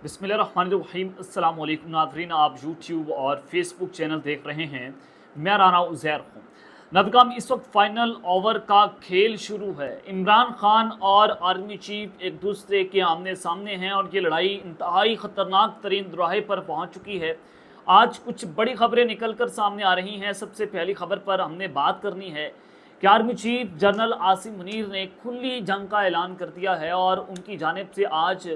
बिस्मिल्लाहिर्रहमानिर्रहीम। अस्सलाम वालेकुम नाज़रीन, आप यूट्यूब और फेसबुक चैनल देख रहे हैं। मैं राना उज़ैर हूँ। नाज़रीन, इस वक्त फ़ाइनल ओवर का खेल शुरू है। इमरान खान और आर्मी चीफ एक दूसरे के आमने सामने हैं और ये लड़ाई इंतहाई ख़तरनाक तरीन दुराहे पर पहुँच चुकी है। आज कुछ बड़ी खबरें निकल कर सामने आ रही हैं। सबसे पहली खबर पर हमने बात करनी है कि army chief general Asim Munir ने खुली जंग का ऐलान कर दिया है और उनकी जानिब से आज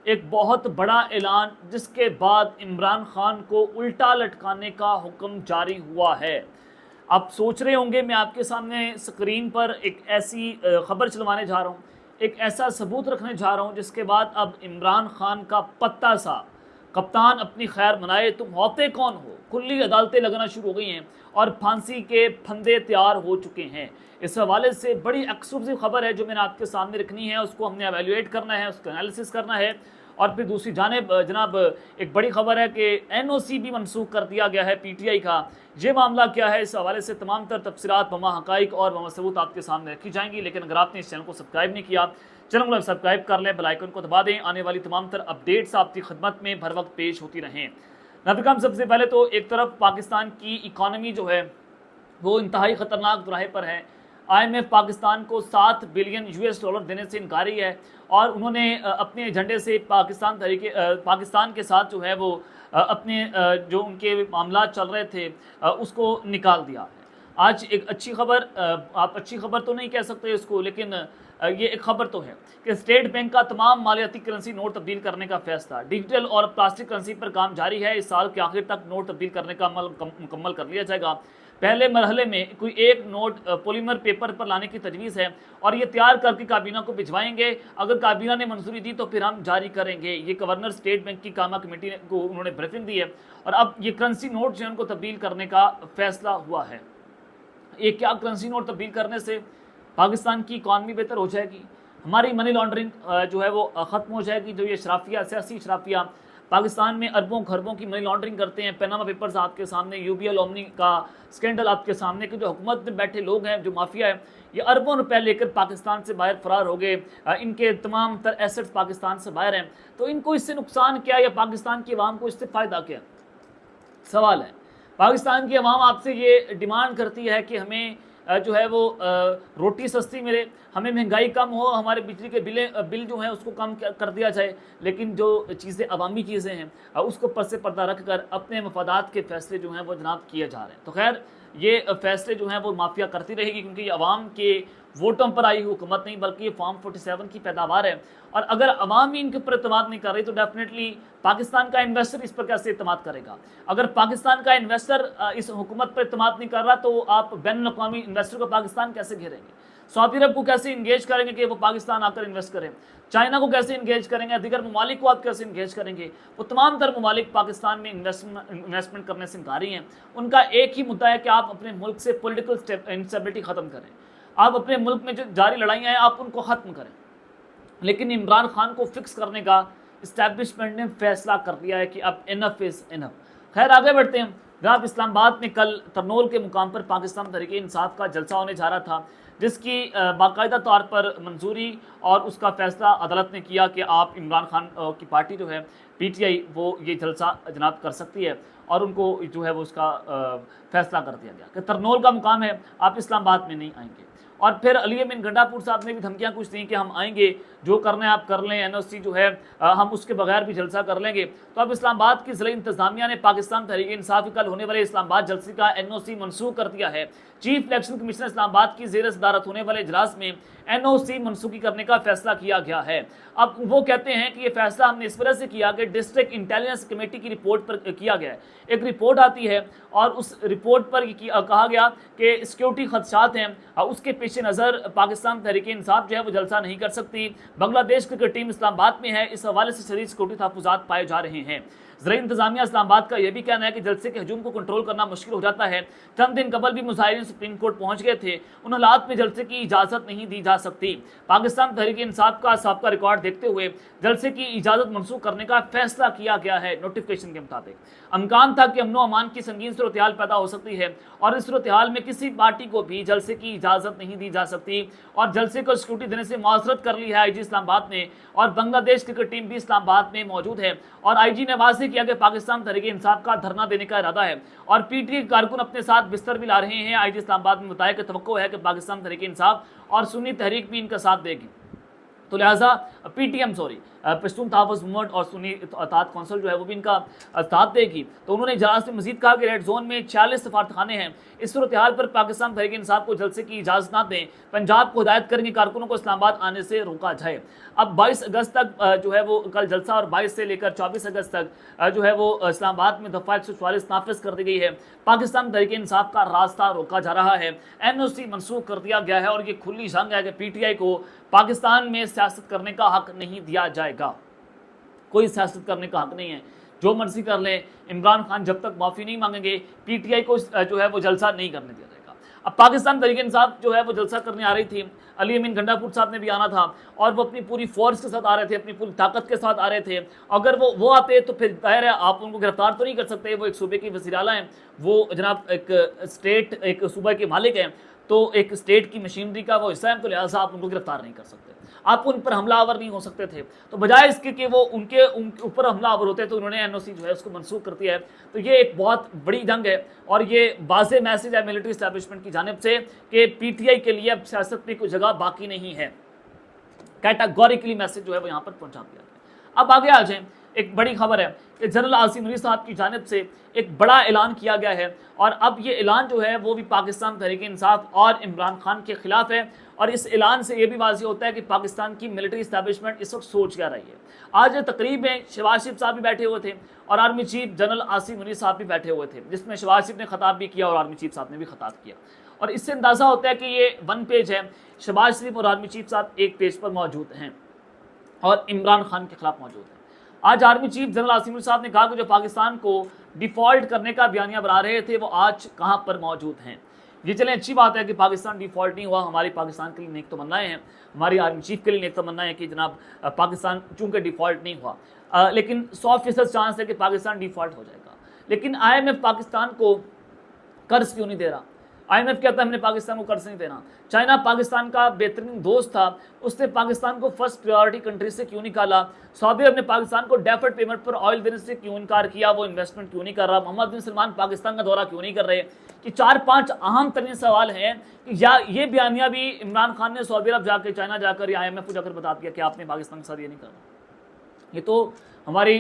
एक बहुत बड़ा ऐलान, जिसके बाद इमरान खान को उल्टा लटकाने का हुक्म जारी हुआ है। आप सोच रहे होंगे मैं आपके सामने स्क्रीन पर एक ऐसी खबर चलवाने जा रहा हूँ, एक ऐसा सबूत रखने जा रहा हूँ जिसके बाद अब इमरान खान का पत्ता सा कप्तान अपनी खैर मनाए, तुम होते कौन हो। खुली अदालतें लगना शुरू हो गई हैं और फांसी के फंदे तैयार हो चुके हैं। इस हवाले से बड़ी एक्सक्लूसिव खबर है जो मैंने आपके सामने रखनी है, उसको हमने एवेल्युएट करना है, उसका एनालिसिस करना है। और फिर दूसरी जानिब जनाब एक बड़ी खबर है कि एनओसी भी मनसूख कर दिया गया है पीटीआई का। ये मामला क्या है, इस हवाले से तमाम तर तफसीलात बमा हक़ाइक़ और बमा सबूत आपके सामने रखी जाएंगी। लेकिन अगर आपने इस चैनल को सब्सक्राइब नहीं किया, चैनल को सब्सक्राइब कर लें, बेल आइकन को दबा दें। आने वाली तमाम तर अपडेट्स आपकी खिदमत में भर वक्त पेश होती रहें। नाज़रीन, सबसे पहले तो एक तरफ पाकिस्तान की इकानमी जो है वो इंतहाई ख़तरनाक दुराहे पर है। IMF पाकिस्तान को $7 बिलियन US देने से इनकारी है और उन्होंने अपने एजेंडे से पाकिस्तान के साथ जो है वो अपने जो उनके मामला चल रहे थे उसको निकाल दिया है। आज एक अच्छी खबर, आप अच्छी खबर तो नहीं कह सकते इसको, लेकिन ये एक खबर तो है कि स्टेट बैंक का तमाम मालियाती करेंसी नोट तब्दील करने का फैसला। डिजिटल और प्लास्टिक करेंसी पर काम जारी है। इस साल के आखिर तक नोट तब्दील करने का अमल मुकम्मल कर लिया जाएगा। पहले मरहले में कोई एक नोट पॉलीमर पेपर पर लाने की तजवीज़ है और ये तैयार करके काबीना को भिजवाएंगे। अगर काबीना ने मंजूरी दी तो फिर हम जारी करेंगे। ये गवर्नर स्टेट बैंक की कामा कमेटी को उन्होंने ब्रीफिंग दी है और अब ये करेंसी नोट जो है उनको तब्दील करने का फैसला हुआ है। ये क्या करेंसी नोट तब्दील करने से पाकिस्तान की इकॉनमी बेहतर हो जाएगी, हमारी मनी लॉन्ड्रिंग जो है वो ख़त्म हो जाएगी। जो ये शराफिया, सियासी शराफिया पाकिस्तान में अरबों खरबों की मनी लॉन्ड्रिंग करते हैं। पनामा पेपर्स आपके सामने, UBL ओमनी का स्कैंडल आपके सामने, कि जो हुकूमत में बैठे लोग हैं, जो माफिया है, ये अरबों रुपए लेकर पाकिस्तान से बाहर फरार हो गए। इनके तमाम तर एसेट्स पाकिस्तान से बाहर हैं। तो इनको इससे नुकसान क्या या पाकिस्तान की आवाम को इससे फ़ायदा क्या? सवाल है। पाकिस्तान की आवाम आपसे ये डिमांड करती है कि हमें जो है वो रोटी सस्ती मिले, हमें महंगाई कम हो, हमारे बिजली के बिल जो हैं उसको कम कर दिया जाए। लेकिन जो चीज़ें अवामी चीज़ें हैं उसको पर से पर्दा रख कर अपने मफादात के फ़ैसले जो हैं वो जनाब किए जा रहे हैं। तो खैर ये फ़ैसले जो हैं वो माफिया करती रहेगी, क्योंकि ये अवाम के वोटों पर आई हुकूमत नहीं बल्कि ये फॉर्म 47 की पैदावार है। और अगर अवाम ही इनके ऊपर एतमाद नहीं कर रही तो डेफिनेटली पाकिस्तान का इन्वेस्टर इस पर कैसे एतमाद करेगा। अगर पाकिस्तान का इन्वेस्टर इस हुकूमत पर एतमाद नहीं कर रहा तो आप बैनुल अक़वामी इन्वेस्टर को पाकिस्तान कैसे घेरेंगे? सऊदी अरब को कैसे इंगेज करेंगे कि वो पाकिस्तान आकर इन्वेस्ट करें? चाइना को कैसे इंगेज करेंगे? दीगर ममालिक को आप कैसे इंगेज करेंगे? वो तमाम तर ममालिक पाकिस्तान में इन्वेस्टमेंट करने से इनकारी हैं। उनका एक ही मुद्दा है कि आप अपने मुल्क से पॉलिटिकल इंस्टेबिलिटी ख़त्म करें, आप अपने मुल्क में जो जारी लड़ाइयाँ हैं आप उनको ख़त्म करें। लेकिन इमरान खान को फिक्स करने का इस्टेब्लिशमेंट ने फैसला कर लिया है कि अब इनफ इज़ इनफ। खैर आगे बढ़ते हैं। जनाब, इस्लामाबाद में कल तरनोल के मुकाम पर पाकिस्तान तहरीक इंसाफ का जलसा होने जा रहा था, जिसकी बाकायदा तौर पर मंजूरी और उसका फ़ैसला अदालत ने किया कि आप इमरान खान की पार्टी जो है PTI वो ये जलसा जनाब कर सकती है और उनको जो है वो उसका फ़ैसला कर दिया गया कि तरनोल का मुकाम है, आप इस्लामाबाद में नहीं आएंगे। और फिर अली अमीन गंडापुर साहब ने भी धमकियां कुछ दी कि हम आएंगे, जो करना है आप कर लें, NOC जो है हम उसके बगैर भी जलसा कर लेंगे। तो अब इस्लामाबाद की ज़िला इंतज़ामिया ने पाकिस्तान तहरीक इंसाफ कल होने वाले इस्लामाबाद जलसे का NOC मनसूख कर दिया है। चीफ इलेक्शन कमिश्नर इस्लामाबाद की ज़ेर सदारत होने वाले इजलास में NOC मनसूखी करने का फैसला किया गया है। अब वो कहते हैं कि ये फैसला हमने इस वजह से किया कि डिस्ट्रिक्ट इंटेलिजेंस कमेटी की रिपोर्ट पर किया गया है। एक रिपोर्ट आती है और उस रिपोर्ट पर कहा गया कि सिक्योरिटी खदशात हैं, उसके पेश नज़र पाकिस्तान तहरीक इंसाफ जो है वो जलसा नहीं कर सकती। बांग्लादेश क्रिकेट टीम इस्लामाबाद में है, इस हवाले से शदीद सिक्योरिटी तहफ़्फ़ुज़ात पाए जा रहे हैं। ज़रा इंतज़ामिया इस्लामाबाद का यह भी कहना है कि जलसे के हजूम को कंट्रोल करना मुश्किल हो जाता है। चंद दिन कबल भी मुजाहिरीन सुप्रीम कोर्ट पहुँच गए थे। उन हालात में जलसे की इजाज़त नहीं दी जा सकती। पाकिस्तान तहरीक इंसाफ का सबका रिकॉर्ड देखते हुए जलसे की इजाज़त मनसूख करने का फैसला किया गया है। नोटिफिकेशन के मुताबिक अमकान था कि अमन अमान की संगीन सूरत हाल पैदा हो सकती है और इस सूरत हाल में किसी पार्टी को भी जलसे की इजाज़त नहीं दी जा सकती और जलसे को सिक्योरिटी देने से माजरत कर ली है आईजी इस्लामाबाद ने। और बांग्लादेश क्रिकेट टीम भी इस्लामाबाद में मौजूद है और आईजी ने वाज़ेह किया कि पाकिस्तान तहरीक इंसाफ का धरना देने का इरादा है और पीटीआई कारकुन अपने साथ बिस्तर भी ला रहे हैं। आईजी इस्लामाबाद में बताया कि तवक्को है कि पाकिस्तान तहरीक इंसाफ और सुन्नी तहरीक भी इनका साथ देगी, तो लिहाजा पीटीएम पश्तून तहफ़्फ़ुज़ मूवमेंट और सुन्नी इत्तेहाद कौंसिल जो है वो भी इनका साथ देगी। तो उन्होंने इजलास में मजीद कहा कि रेड जोन में 46 सफारतखाने हैं। इस सूरत हाल पर पाकिस्तान तहरीक इंसाफ को जलसे की इजाज़त ना दें, पंजाब को हिदायत करेंगे कारकुनों को इस्लामाबाद आने से रोका जाए। अब 22 अगस्त तक जो है वो कल जलसा और 22 से लेकर 24 अगस्त तक जो है वो इस्लामाबाद में दफ़ा 144 नाफिज कर दी गई है। पाकिस्तान तहरीक इंसाफ का रास्ता रोका जा रहा है, एनओसी मनसूख कर दिया गया है और ये खुली जंग है कि पीटीआई को पाकिस्तान में सियासत करने का हक नहीं दिया जाएगा। कोई सियासत करने का हक नहीं है, जो मर्जी कर ले। इमरान खान जब तक माफ़ी नहीं मांगेंगे पीटीआई को जो है वो जलसा नहीं करने दिया जाएगा। अब पाकिस्तान तहरीक इंसाफ जो है वो जलसा करने आ रही थी, अली अमीन गंडापुर साहब ने भी आना था और वो अपनी पूरी फोर्स के साथ आ रहे थे, अपनी पूरी ताकत के साथ आ रहे थे। अगर वो आते तो फिर जाहिर है आप उनको गिरफ्तार तो नहीं कर सकते, वो एक सूबे की वज़ीर आला हैं, वो जनाब एक सूबे के मालिक हैं, तो एक स्टेट की मशीनरी का वो हिस्सा है, तो लिहाजा आप उनको गिरफ्तार नहीं कर सकते, आप उन पर हमलावर नहीं हो सकते थे। तो बजाय इसके कि वो उनके ऊपर हमलावर होते तो उन्होंने एनओसी जो है उसको मनसूख कर दिया है। तो ये एक बहुत बड़ी जंग है और ये वाज़ेह मैसेज है मिलिट्री इस्टेब्लिशमेंट की जानिब से कि पीटीआई के लिए अब सियासत में कोई जगह बाकी नहीं है। कैटेगोरिकली मैसेज जो है वो यहाँ पर पहुँचा दिया गया। अब आगे आ जाएँ, एक बड़ी खबर है कि जनरल आसिम मुनीर साहब की जानिब से एक बड़ा ऐलान किया गया है और अब ये ऐलान जो है वो भी पाकिस्तान तहरीक इंसाफ और इमरान खान के खिलाफ है। और इस ऐलान से ये भी वाज़ेह होता है कि पाकिस्तान की मिलिट्री इस्टेब्लिशमेंट इस वक्त सोच क्या रही है। आज तकरीब में शहबाज शरीफ साहब भी बैठे हुए थे और army chief general Asim Munir साहब भी बैठे हुए थे, जिसमें शहबाज शरीफ ने खिताब भी किया और आर्मी चीफ साहब ने भी खिताब किया। और इससे अंदाज़ा होता है कि ये वन पेज है, शहबाज शरीफ और आर्मी चीफ साहब एक पेज पर मौजूद हैं और इमरान खान के खिलाफ मौजूद हैं। आज army chief general Asim Munir साहब ने कहा कि जो पाकिस्तान को डिफ़ॉल्ट करने का बयानिया बना रहे थे वो आज कहाँ पर मौजूद हैं। ये चलें, अच्छी बात है कि पाकिस्तान डिफ़ॉल्ट नहीं हुआ, हमारी पाकिस्तान के लिए नेक तमन्नाएं हैं, हमारी आर्मी चीफ के लिए नेक तमन्नाएं हैं कि जनाब पाकिस्तान चूँकि डिफ़ॉल्ट नहीं हुआ, लेकिन 100% चांस है कि पाकिस्तान डिफ़ॉल्ट हो जाएगा। लेकिन IMF पाकिस्तान को कर्ज क्यों नहीं दे रहा? IMF कहता है हमने पाकिस्तान को कर्ज नहीं देना। चाइना पाकिस्तान का बेहतरीन दोस्त था, उसने पाकिस्तान को फर्स्ट प्रायोरिटी कंट्री से क्यों निकाला? सऊदी अरब ने पाकिस्तान को डेफर्ड पेमेंट पर ऑयल देने से क्यों इनकार किया? वो इन्वेस्टमेंट क्यों नहीं कर रहा? मोहम्मद बिन सलमान पाकिस्तान का दौरा क्यों नहीं कर रहे? कि 4-5 अहम तरीन सवाल हैं कि या ये बयानिया भी इमरान खान ने सऊदी अरब जाकर, चाइना जाकर या IMF को जाकर बता दिया कि आपने पाकिस्तान के साथ ये नहीं करना। ये तो हमारी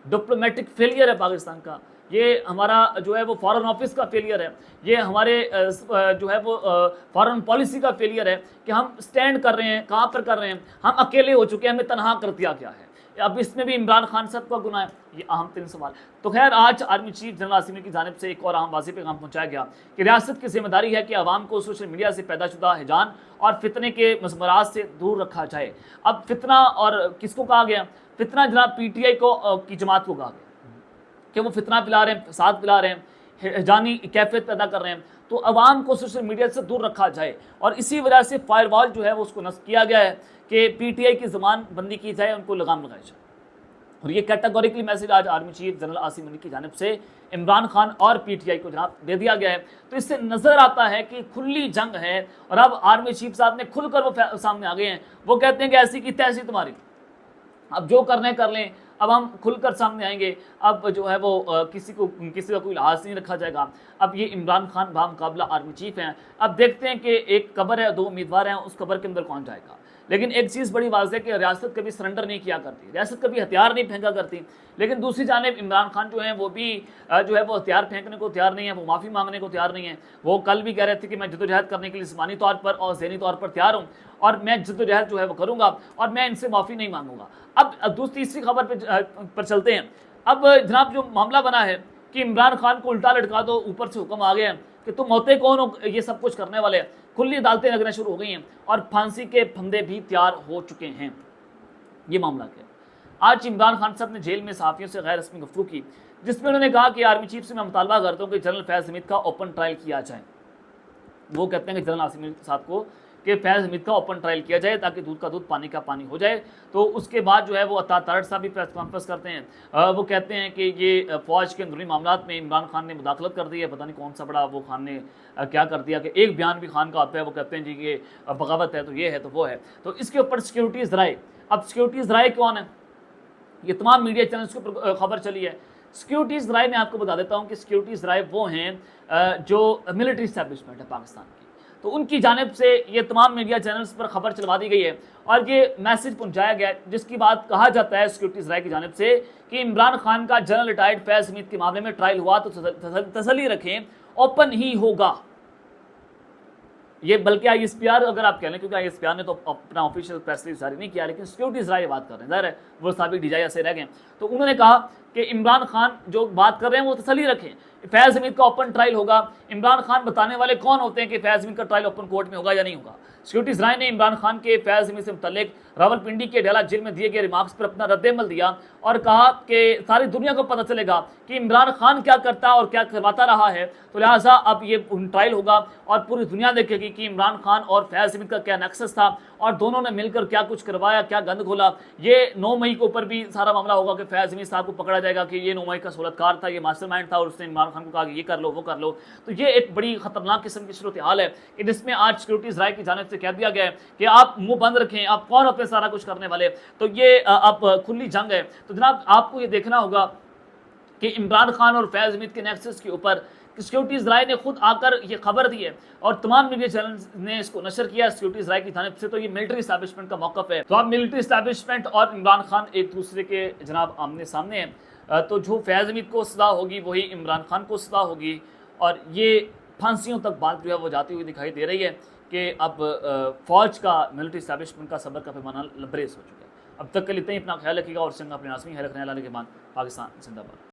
डिप्लोमेटिक फेलियर है पाकिस्तान का, ये हमारा जो है वो फॉरेन ऑफिस का फेलियर है, ये हमारे जो है वो फॉरेन पॉलिसी का फेलियर है कि हम स्टैंड कर रहे हैं, कहाँ पर कर रहे हैं, हम अकेले हो चुके हैं, हमें तनहा कर दिया गया है। अब इसमें भी इमरान खान साहब का गुनाह है। ये अहम 3 सवाल। तो खैर आज आर्मी चीफ जनरल आसिम की जानिब से एक और अहम वाज़ेह पैगाम पहुँचाया गया कि रियासत की जिम्मेदारी है कि आवाम को सोशल मीडिया से पैदाशुदा हिजान और फितने के मज़मरात से दूर रखा जाए। अब फितना और किसको कहा गया? फितना जनाब PTI को की जमात को कहा गया कि वो फितना फैला रहे हैं, फसाद फैला रहे हैं, हिजानी कैफियत पैदा कर रहे हैं, तो अवाम को सोशल मीडिया से दूर रखा जाए। और इसी वजह से फायरवॉल जो है वो उसको नस्ब किया गया है कि PTI की ज़बान बंदी की जाए, उनको लगाम लगाई जाए। और ये कैटेगोरिकली मैसेज आज army chief general Asim Munir की जानिब से इमरान खान और PTI को जनाब दे दिया गया है। तो इससे नज़र आता है कि खुली जंग है और अब आर्मी चीफ साहब ने खुलकर वो सामने आ गए हैं। वो कहते हैं कि ऐसी की तैसी तुम्हारी, अब जो करने कर लें, अब हम खुलकर सामने आएंगे, अब जो है वो किसी का कोई लिहाज नहीं रखा जाएगा। अब ये इमरान खान बामुकाबला आर्मी चीफ हैं। अब देखते हैं कि एक कब्र है, 2 उम्मीदवार हैं, उस कब्र के अंदर कौन जाएगा। लेकिन एक चीज़ बड़ी वाज़ेह है कि रियासत कभी सरेंडर नहीं किया करती, रियासत कभी हथियार नहीं फेंका करती। लेकिन दूसरी जानिब इमरान खान जो हैं वो भी जो है वो हथियार फेंकने को तैयार नहीं है, वो माफ़ी मांगने को तैयार नहीं है। वो कल भी कह रहे थे कि मैं जद्दोजहद करने के लिए जिस्मानी तौर पर और ज़हनी तौर पर तैयार हूँ और मैं जद्दोजहद जो है वो करूँगा और मैं इनसे माफ़ी नहीं मांगूंगा। अब तीसरी खबर पर चलते हैं। अब जनाब जो मामला बना है कि इमरान खान को उल्टा लटका दो, ऊपर से हुक्म आ गया है कि तुम होते कौन हो ये सब कुछ करने वाले। खुली अदालतें लगना शुरू हो गई हैं और फांसी के फंदे भी तैयार हो चुके हैं। ये मामला क्या है? आज इमरान खान साहब ने जेल में सहाफ़ियों से गैर रस्मी गुफ्तगू की, जिसमें उन्होंने कहा कि आर्मी चीफ से मैं मुतालबा करता हूँ कि जनरल फैज़ हमीद का ओपन ट्रायल किया जाए। وہ کہتے ہیں کہ جنرل عاصم صاحب کو کہ فیض حمید کا اوپن ٹرائل کیا جائے تاکہ دودھ کا دودھ پانی کا پانی ہو جائے. تو اس کے بعد جو ہے وہ عطا تارڑ صاحب بھی پریس کانفرنس کرتے ہیں. وہ کہتے ہیں کہ یہ فوج کے اندرونی معاملات میں عمران خان نے مداخلت کر دی ہے. پتہ نہیں کون سا بڑا وہ خان نے کیا کر دیا کہ ایک بیان بھی خان کا آتا ہے, وہ کہتے ہیں جی کہ بغاوت ہے تو یہ ہے تو وہ ہے. تو اس کے اوپر سیکیورٹی ذرائع, اب سیکیورٹی ذرائع کون ہے؟ یہ تمام میڈیا چینلز کے اوپر خبر چلی ہے. سیکیورٹی ذرائع میں آپ کو بتا دیتا ہوں کہ سیکیورٹی ذرائع وہ ہیں جو ملٹری اسٹیبلشمنٹ ہے پاکستان کی, تو ان کی جانب سے یہ تمام میڈیا چینلز پر خبر چلوا دی گئی ہے اور یہ میسج پہنچایا گیا ہے جس کی بات کہا جاتا ہے سیکیورٹی ذرائع کی جانب سے کہ عمران خان کا جنرل ریٹائرڈ فیض حمید کے معاملے میں ٹرائل ہوا تو تسلی رکھیں اوپن ہی ہوگا. یہ بلکہ آئی ایس پی آر اگر آپ کہہ لیں, کیونکہ آئی ایس پی آر نے تو اپنا آفیشیل پریس ریلیز جاری نہیں کیا, لیکن سیکیورٹی ذرائع بات کر رہے ہیں, ظاہر ہے وہ سابق ڈی جی آئی ایسے رہ گئے. تو انہوں نے کہا کہ عمران خان جو بات کر رہے ہیں وہ تسلی رکھیں, فیض حمید کا اوپن ٹرائل ہوگا. عمران خان بتانے والے کون ہوتے ہیں کہ فیض حمید کا ٹرائل اوپن کورٹ میں ہوگا یا نہیں ہوگا. سیکیورٹی ذرائع نے عمران خان کے فیض حمید سے متعلق راولپنڈی کے ڈیلا جیل میں دیے گئے ریمارکس پر اپنا رد عمل دیا اور کہا کہ ساری دنیا کو پتہ چلے گا کہ عمران خان کیا کرتا اور کیا کرواتا رہا ہے, تو لہٰذا اب یہ ٹرائل ہوگا اور پوری دنیا دیکھے گی کہ عمران خان اور فیض حمید کا کیا نیکسس تھا اور دونوں نے مل کر کیا کچھ کروایا, کیا گند کھولا. یہ 9 مئی کے اوپر بھی سارا معاملہ ہوگا کہ فیض حمید صاحب کو پکڑا جائے گا کہ یہ 9 مئی کا صورت کار تھا, یہ ماسٹر مائنڈ تھا اور اس نے عمران خان کو کہا کہ یہ کر لو وہ کر لو. تو یہ ایک بڑی خطرناک قسم کی صورتحال ہے کہ جس میں آج سیکیورٹی ذرائع کی جانب سے کہہ دیا گیا ہے کہ آپ منہ بند رکھیں, آپ کون ہوتے ہیں سارا کچھ کرنے والے. تو یہ اب کھلی جنگ ہے. تو جناب آپ کو یہ دیکھنا ہوگا کہ عمران خان اور فیض حمید کے نیکسس کے اوپر سیکیورٹی ذرائع نے خود آ کر یہ خبر دی ہے اور تمام میڈیا چینلز نے اس کو نشر کیا سیکیورٹی ذرائع کی جانب سے. تو یہ ملٹری اسٹیبلشمنٹ کا موقف ہے. تو اب ملٹری اسٹیبلشمنٹ اور عمران خان ایک دوسرے کے جناب آمنے سامنے ہیں. تو جو فیض حمید کو سزا ہوگی وہی عمران خان کو سزا ہوگی اور یہ پھانسیوں تک بات جو ہے وہ جاتی ہوئی دکھائی دے رہی ہے کہ اب فوج کا ملٹری اسٹیبلشمنٹ کا صبر کا پیمانہ لبریز ہو چکا ہے. اب تک کے لیے اتنا ہی. اپنا خیال رکھیے گا اور سنگھ اپنے ناظرین خیر رکھنے والے کے بعد پاکستان زندہ باد.